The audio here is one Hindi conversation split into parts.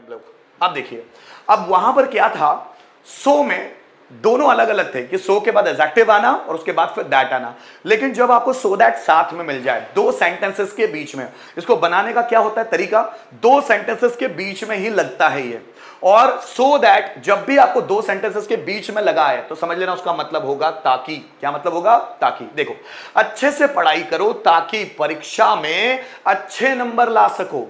हम लोग। अब देखिए, अब वहां पर क्या था, सो में दोनों अलग अलग थे कि सो के बाद एडजेक्टिव आना और उसके बाद फिर दैट आना। लेकिन जब आपको सो दैट साथ में मिल जाए दो सेंटेंसेस के बीच में, इसको बनाने का क्या होता है तरीका, दो सेंटेंसेस के बीच में ही लगता है ये। और सो दैट जब भी आपको दो सेंटेंसेस के बीच में लगा है तो समझ लेना उसका मतलब होगा ताकि। क्या मतलब होगा, ताकि। देखो, अच्छे से पढ़ाई करो ताकि परीक्षा में अच्छे नंबर ला सको।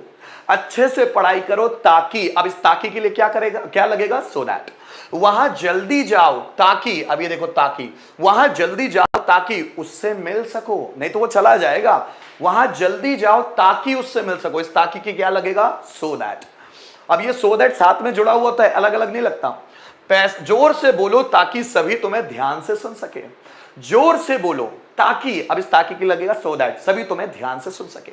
अच्छे से पढ़ाई करो ताकि, अब इस ताकि के लिए क्या करेगा, क्या लगेगा, सो दैट। वहां जल्दी जाओ ताकि, अब ये देखो ताकि, वहां जल्दी जाओ ताकि उससे मिल सको, नहीं तो वो चला जाएगा। वहां जल्दी जाओ ताकि उससे मिल सको, इस ताकि के क्या लगेगा, सो दैट। अब ये सो दैट साथ में जुड़ा हुआ होता है, अलग अलग नहीं लगता। जोर से बोलो ताकि सभी तुम्हें ध्यान से सुन सके। जोर से बोलो ताकि, अब इस ताकि की लगेगा सो दैट, सभी तुम्हें ध्यान से सुन सके।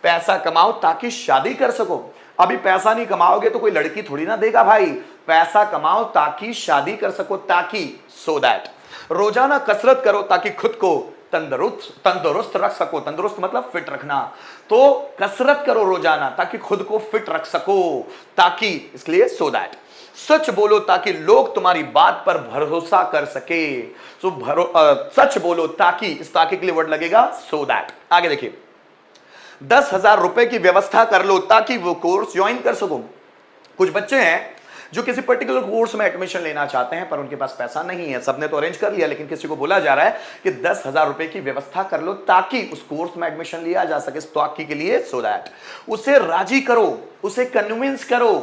पैसा कमाओ ताकि शादी कर सको। अभी पैसा नहीं कमाओगे तो कोई लड़की थोड़ी ना देगा भाई। पैसा कमाओ ताकि शादी कर सको, ताकि, सो दैट। रोजाना कसरत करो ताकि खुद को तंदुरुस्त रख सको। तंदुरुस्त मतलब फिट रखना। तो कसरत करो रोजाना ताकि खुद को फिट रख सको, ताकि, इसलिए सो दैट। सच बोलो ताकि लोग तुम्हारी बात पर भरोसा कर सके। सच बोलो ताकि, इस ताकि के लिए वर्ड लगेगा सो दैट। आगे देखिए, 10,000 रुपए की व्यवस्था कर लो ताकि वो कोर्स ज्वाइन कर सको। कुछ बच्चे हैं जो किसी पर्टिकुलर कोर्स में एडमिशन लेना चाहते हैं पर उनके पास पैसा नहीं है। सबने तो अरेंज कर लिया, लेकिन किसी को बोला जा रहा है कि 10,000 रुपए की व्यवस्था कर लो ताकि उस कोर्स में एडमिशन लिया जा सके। ताकि के लिए सो दैट। उसे राजी करो, उसे कन्विंस करो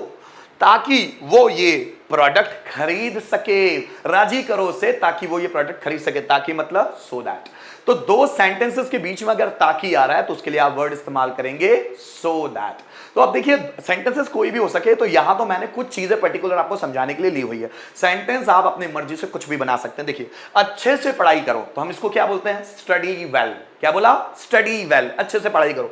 ताकि वो ये प्रोडक्ट खरीद सके। राजी करो उसे ताकि वो ये प्रोडक्ट खरीद सके, ताकि मतलब सो दैट। तो दो सेंटेंसेस के बीच में अगर ताकि आ रहा है तो उसके लिए आप वर्ड इस्तेमाल करेंगे सो दैट। तो अब देखिए, सेंटेंसेस कोई भी हो सके, तो यहां तो मैंने कुछ चीजें पर्टिकुलर आपको समझाने के लिए ली हुई है। सेंटेंस आप अपनी मर्जी से कुछ भी बना सकते हैं। देखिए, अच्छे से पढ़ाई करो तो हम इसको क्या बोलते हैं, स्टडी वेल। क्या बोला, स्टडी वेल, अच्छे से पढ़ाई करो।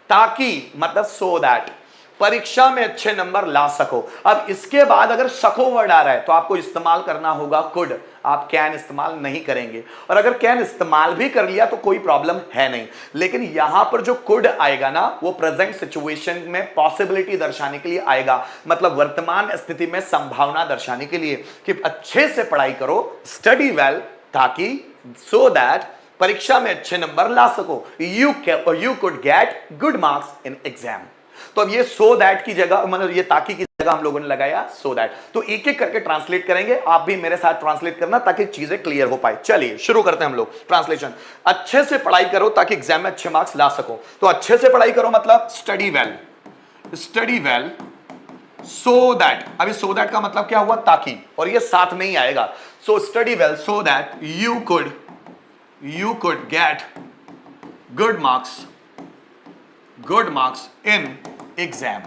ताकि मतलब सो दैट, परीक्षा में अच्छे नंबर ला सको। अब इसके बाद अगर सको वर्ड आ रहा है तो आपको इस्तेमाल करना होगा कुड, आप कैन इस्तेमाल नहीं करेंगे। और अगर कैन इस्तेमाल भी कर लिया तो कोई प्रॉब्लम है नहीं, लेकिन यहां पर जो कुड आएगा ना, वो प्रेजेंट सिचुएशन में पॉसिबिलिटी दर्शाने के लिए आएगा। मतलब वर्तमान स्थिति में संभावना दर्शाने के लिए कि अच्छे से पढ़ाई करो, स्टडी वेल, ताकि, सो दैट परीक्षा में अच्छे नंबर ला सको, you could get good marks in exam. तो अब ये सो दैट की जगह, मतलब ये ताकि की जगह हम लोगों ने लगाया सो दैट। तो एक एक करके ट्रांसलेट करेंगे, आप भी मेरे साथ ट्रांसलेट करना ताकि चीजें क्लियर हो पाए। चलिए शुरू करते हैं हम लोग ट्रांसलेशन। अच्छे से पढ़ाई करो ताकि एग्जाम में अच्छे मार्क्स ला सको। तो अच्छे से पढ़ाई करो मतलब study well, study well so that. अभी सो दैट का मतलब क्या हुआ, ताकि, और ये साथ में ही आएगा। So study well so that you could get good marks in exam.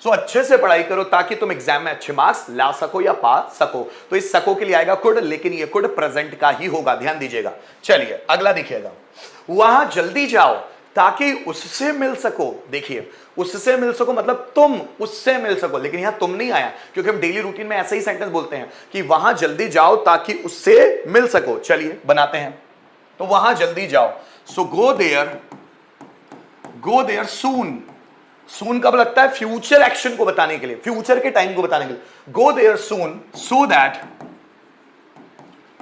So अच्छे से पढ़ाई करो ताकि तुम एग्जाम में अच्छे मार्क्स ला सको या पा सको। तो इस सको के लिए आएगा कुड, लेकिन ये कुड प्रेजेंट का ही होगा, ध्यान दीजिएगा। चलिए अगला देखिएगा, वहां जल्दी जाओ ताकि उससे मिल सको। देखिए, उससे मिल सको मतलब तुम उससे मिल सको, लेकिन यहां तुम नहीं आया क्योंकि हम डेली रूटीन में ऐसे ही सेंटेंस बोलते हैं कि वहां जल्दी जाओ ताकि उससे मिल सको। चलिए बनाते हैं। तो वहां जल्दी जाओ, सो गो देयर सून। सून कब लगता है, फ्यूचर एक्शन को बताने के लिए, फ्यूचर के टाइम को बताने के लिए। Go there soon so that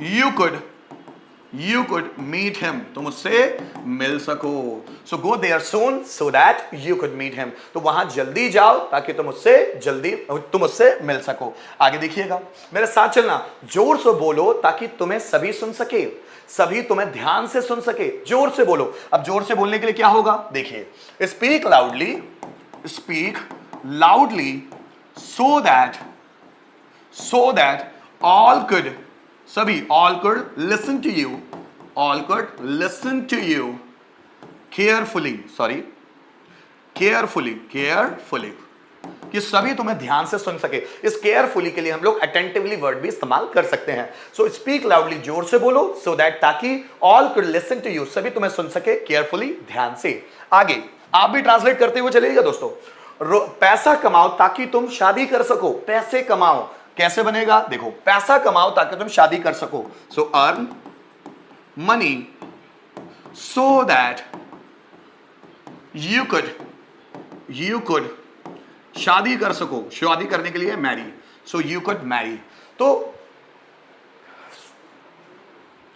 you could meet him, तुम उससे मिल सको। So go there soon so that you could meet him. तो वहां जल्दी जाओ ताकि तुम उससे मिल सको। आगे देखिएगा, मेरे साथ चलना। जोर से बोलो ताकि तुम्हें सभी सुन सके, सभी तुम्हें ध्यान से सुन सके। जोर से बोलो। अब जोर से बोलने के लिए क्या होगा, देखिए, speak loudly so that all could listen to you carefully कि सभी तुम्हें ध्यान से सुन सके। इस केयरफुली के लिए हम लोग अटेंटिवली वर्ड भी इस्तेमाल कर सकते हैं। सो स्पीक लाउडली, जोर से बोलो, सो दैट ताकि all could listen to you, सभी तुम्हें सुन सके, केयरफुली, ध्यान से। आगे आप भी ट्रांसलेट करते हुए चलिएगा दोस्तों। पैसा कमाओ ताकि तुम शादी कर सको। पैसे कमाओ कैसे बनेगा, देखो, पैसा कमाओ ताकि तुम शादी कर सको। So earn money so that you could शादी कर सको, शादी करने के लिए marry, so you could marry, तो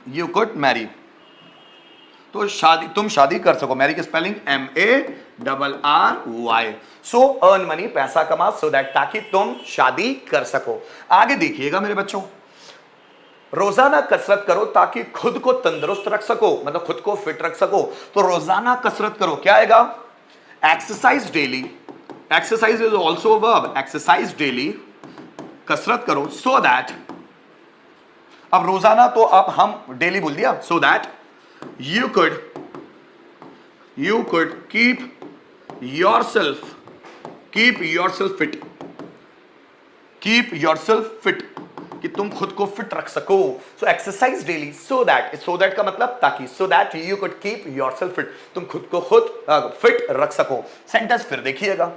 यू कुड मैरी, तो शादी, तुम शादी कर सको, मैरी की spelling MARRY, so earn money, पैसा कमा, सो दैट, ताकि तुम शादी कर सको। आगे देखिएगा मेरे बच्चों, रोजाना कसरत करो ताकि खुद को तंदुरुस्त रख सको, मतलब खुद को फिट रख सको, तो रोजाना कसरत करो, क्या आएगा, exercise daily, exercise is also verb, exercise daily, कसरत करो, सो दैट, अब रोजाना तो अब हम डेली बोल दिया, सो that you could keep yourself fit, कि तुम खुद को फिट रख सको, so exercise daily, so that का मतलब ताकि, सो that you could keep yourself fit, तुम खुद को फिट रख सको। सेंटेंस फिर देखिएगा,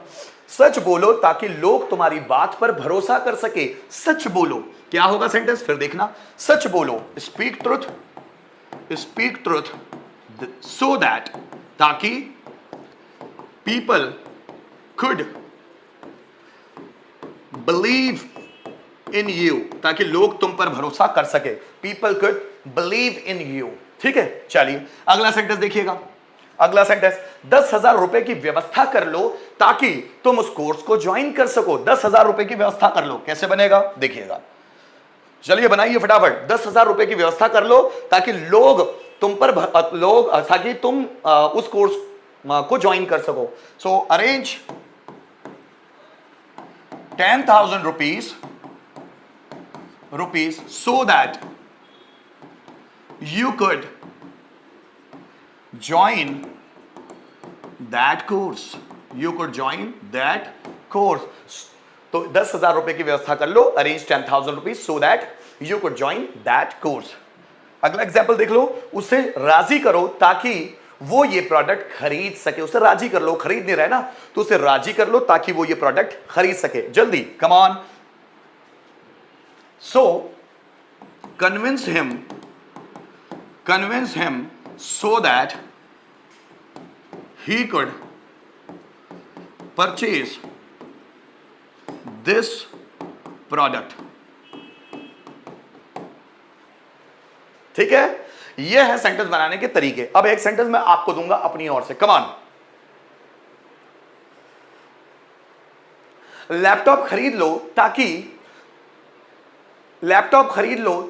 सच बोलो ताकि लोग तुम्हारी बात पर भरोसा कर सके, सच बोलो, क्या होगा सेंटेंस फिर देखना, सच बोलो, स्पीक ट्रुथ so that, ताकि people could believe in you, ताकि लोग तुम पर भरोसा कर सके, people could believe in you, ठीक है। चलिए अगला सेंटेंस देखिएगा, अगला सेंटेंस, 10,000 रुपए की व्यवस्था कर लो ताकि तुम उस कोर्स को ज्वाइन कर सको, 10,000 रुपए की व्यवस्था कर लो, कैसे बनेगा देखिएगा, चलिए बनाइए फटाफट, 10,000 रुपए की व्यवस्था कर लो ताकि ताकि तुम उस कोर्स को ज्वाइन कर सको, सो arrange 10,000 rupees so that you could join that course, तो 10,000 रुपए की व्यवस्था कर लो, arrange 10,000 rupees so that you could join that course. अगला एग्जाम्पल देख लो, उसे राजी करो ताकि वो ये प्रोडक्ट खरीद सके, उसे राजी कर लो, खरीद नहीं रहा है ना, तो उसे राजी कर लो ताकि वो ये प्रोडक्ट खरीद सके, जल्दी come on, so convince him so that he could purchase this product, ठीक है। यह है सेंटेंस बनाने के तरीके। अब एक सेंटेंस मैं आपको दूंगा अपनी ओर से, कम ऑन, लैपटॉप खरीद लो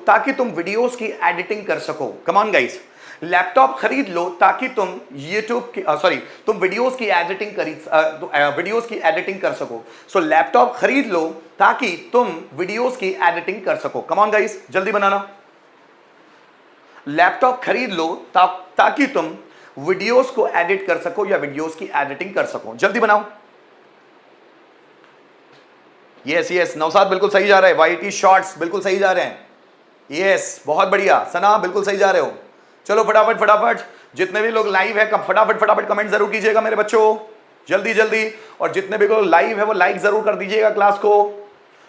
ताकि तुम वीडियोस की एडिटिंग कर सको, कम ऑन गाइस, लैपटॉप खरीद लो ताकि तुम तुम वीडियोस की एडिटिंग कर सको, सो लैपटॉप खरीद लो ताकि तुम वीडियोस की एडिटिंग कर सको, कम ऑन गाइस जल्दी बनाना, लैपटॉप खरीद लो ताकि तुम वीडियोस को एडिट कर सको या वीडियोस की एडिटिंग कर सको, जल्दी बनाओ, यस नौसाद बिल्कुल सही जा रहा है, वाईटी शॉर्ट्स बिल्कुल सही जा रहे हैं, यस बहुत बढ़िया, सना बिल्कुल सही जा रहे हो, चलो फटाफट जितने भी लोग लाइव है फटाफट कमेंट जरूर कीजिएगा मेरे बच्चों, जल्दी, और जितने भी लोग लाइव है वो लाइक जरूर कर दीजिएगा क्लास को,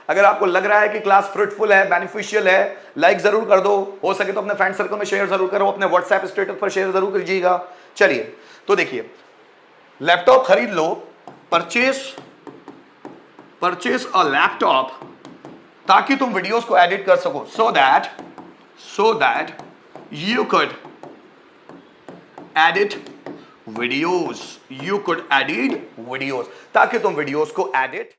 अगर आपको लग रहा है कि क्लास फ्रूटफुल है, बेनिफिशियल है, लाइक जरूर कर दो, हो सके तो अपने फ्रेंड सर्कल में शेयर जरूर करो, अपने व्हाट्सएप स्टेटस पर शेयर जरूर कीजिएगा। चलिए तो देखिए, लैपटॉप खरीद लो, परचेस अ लैपटॉप ताकि तुम वीडियोस को एडिट कर सको, सो that you could edit videos, ताकि तुम वीडियोस को एडिट